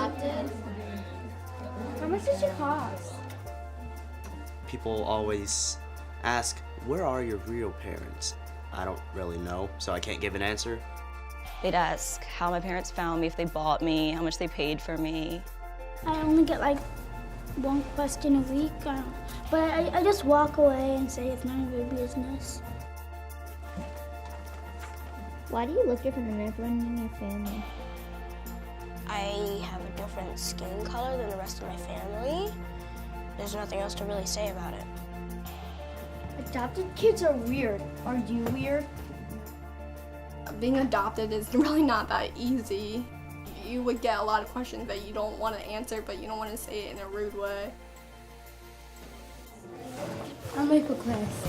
adopted? How much does it cost? People always ask, where are your real parents? I don't really know, so I can't give an answer. They'd ask how my parents found me, if they bought me, how much they paid for me. I only get like one question a week, but I just walk away and say it's none of your business. Why do you look different than everyone in your family? I have a different skin color than the rest of my family. There's nothing else to really say about it. Adopted kids are weird. Are you weird? Being adopted is really not that easy. You would get a lot of questions that you don't want to answer, but you don't want to say it in a rude way. I'll make a class.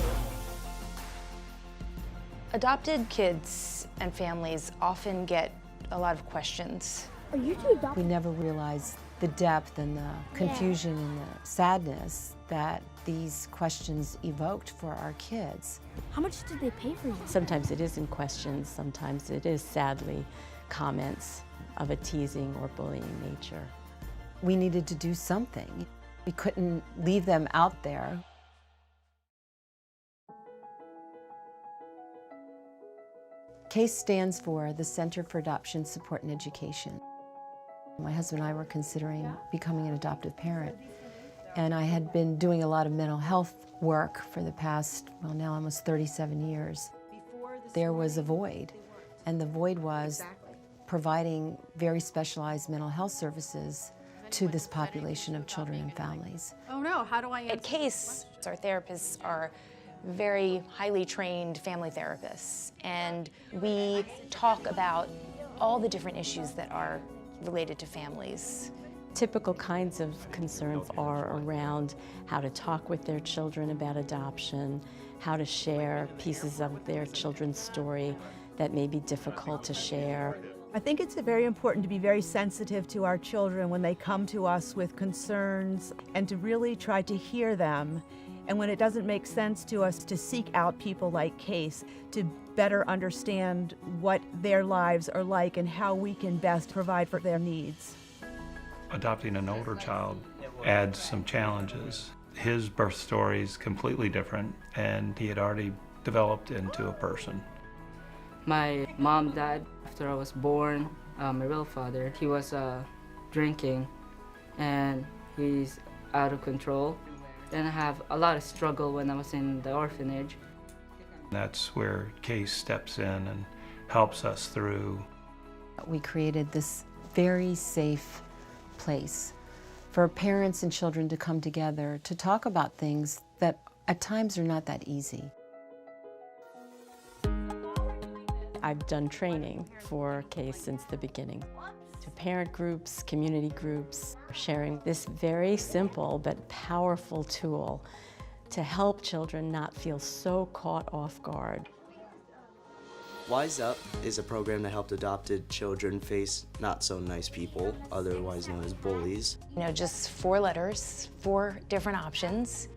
Adopted kids and families often get a lot of questions. Are you two adopted? We never realize the depth and the confusion and the sadness that these questions evoked for our kids. How much did they pay for you? Sometimes it isn't questions, sometimes it is sadly comments of a teasing or bullying nature. We needed to do something. We couldn't leave them out there. CASE stands for the Center for Adoption, Support, and Education. My husband and I were considering becoming an adoptive parent, and I had been doing a lot of mental health work for the past, well, now almost 37 years. There was a void, and the void was providing very specialized mental health services to this population of children and families. Oh no, how do I answer? At CASE, our therapists are very highly trained family therapists, and we talk about all the different issues that are related to families. Typical kinds of concerns are around how to talk with their children about adoption, how to share pieces of their children's story that may be difficult to share. I think it's very important to be very sensitive to our children when they come to us with concerns and to really try to hear them. And when it doesn't make sense to us, to seek out people like CASE to better understand what their lives are like and how we can best provide for their needs. Adopting an older child adds some challenges. His birth story is completely different, and he had already developed into a person. My mom died after I was born. My real father, he was drinking, and he's out of control. Then I have a lot of struggle when I was in the orphanage. That's where CASE steps in and helps us through. We created this very safe place for parents and children to come together to talk about things that at times are not that easy. I've done training for CASE since the beginning. To parent groups, community groups, sharing this very simple but powerful tool to help children not feel so caught off guard. W.I.S.E is a program that helped adopted children face not so nice people, otherwise known as bullies. You know, just 4 letters, 4 different options.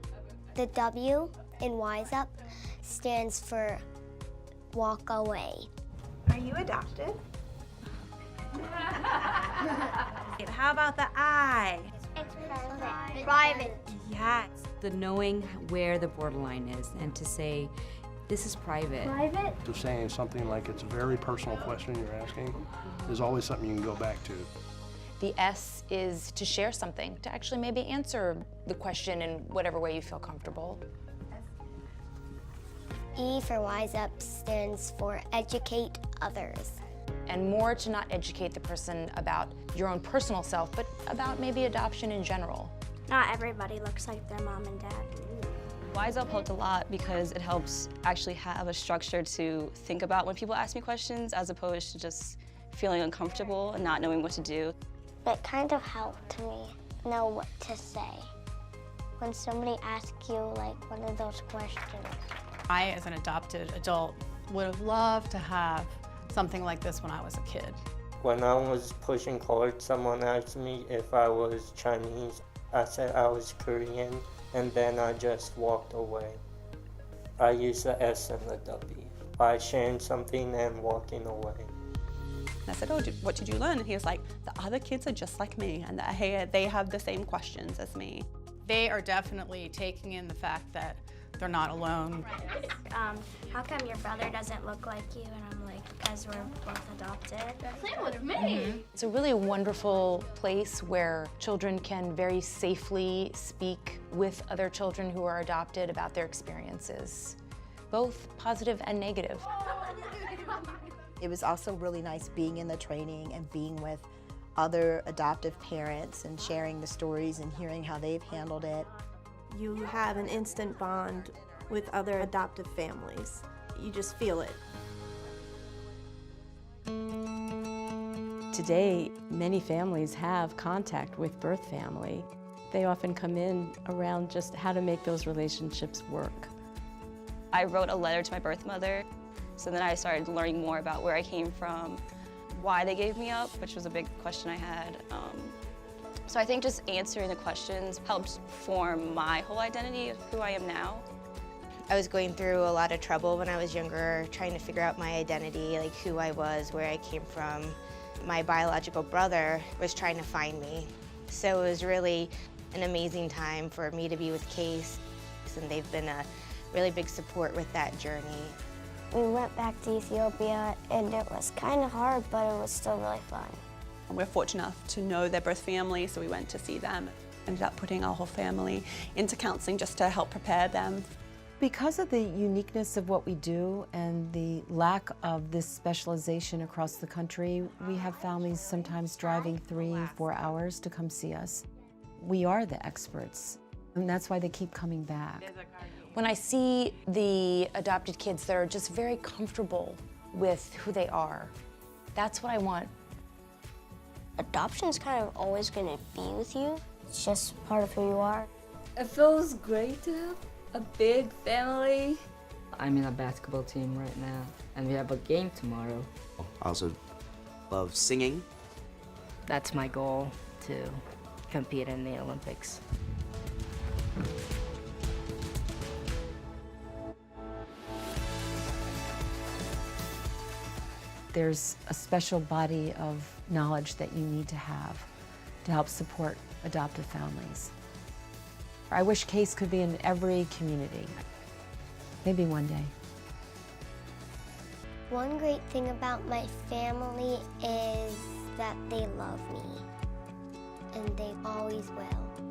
The W in W.I.S.E stands for walk away. Are you adopted? How about the I? It's private. Yes. The knowing where the borderline is and to say, this is private. Private? To saying something like it's a very personal question you're asking is always something you can go back to. The S is to share something, to actually maybe answer the question in whatever way you feel comfortable. E for W.I.S.E stands for educate others. And more to not educate the person about your own personal self, but about maybe adoption in general. Not everybody looks like their mom and dad. W.I.S.E helped a lot because it helps actually have a structure to think about when people ask me questions, as opposed to just feeling uncomfortable and not knowing what to do. It kind of helped me know what to say when somebody asks you like one of those questions. I, as an adopted adult, would have loved to have something like this when I was a kid. When I was pushing cards, someone asked me if I was Chinese. I said I was Korean, and then I just walked away. I used the S and the W by sharing something and walking away. And I said, oh, what did you learn? And he was like, the other kids are just like me, and they have the same questions as me. They are definitely taking in the fact that they're not alone. How come your brother doesn't look like you? And I'm like, because we're both adopted. Same with me. It's a really wonderful place where children can very safely speak with other children who are adopted about their experiences, both positive and negative. It was also really nice being in the training and being with other adoptive parents and sharing the stories and hearing how they've handled it. You have an instant bond with other adoptive families. You just feel it. Today, many families have contact with birth family. They often come in around just how to make those relationships work. I wrote a letter to my birth mother, so then I started learning more about where I came from, why they gave me up, which was a big question I had. So I think just answering the questions helped form my whole identity of who I am now. I was going through a lot of trouble when I was younger, trying to figure out my identity, like who I was, where I came from. My biological brother was trying to find me. So it was really an amazing time for me to be with Case, and they've been a really big support with that journey. We went back to Ethiopia, and it was kind of hard, but it was still really fun. We're fortunate enough to know their birth family, so we went to see them. Ended up putting our whole family into counseling just to help prepare them. Because of the uniqueness of what we do and the lack of this specialization across the country, we have families sometimes driving 3-4 hours to come see us. We are the experts, and that's why they keep coming back. When I see the adopted kids that are just very comfortable with who they are, that's what I want. Adoption's kind of always going to be with you. It's just part of who you are. It feels great to have a big family. I'm in a basketball team right now, and we have a game tomorrow. I also love singing. That's my goal, to compete in the Olympics. There's a special body of knowledge that you need to have to help support adoptive families. I wish Case could be in every community. Maybe one day. One great thing about my family is that they love me, and they always will.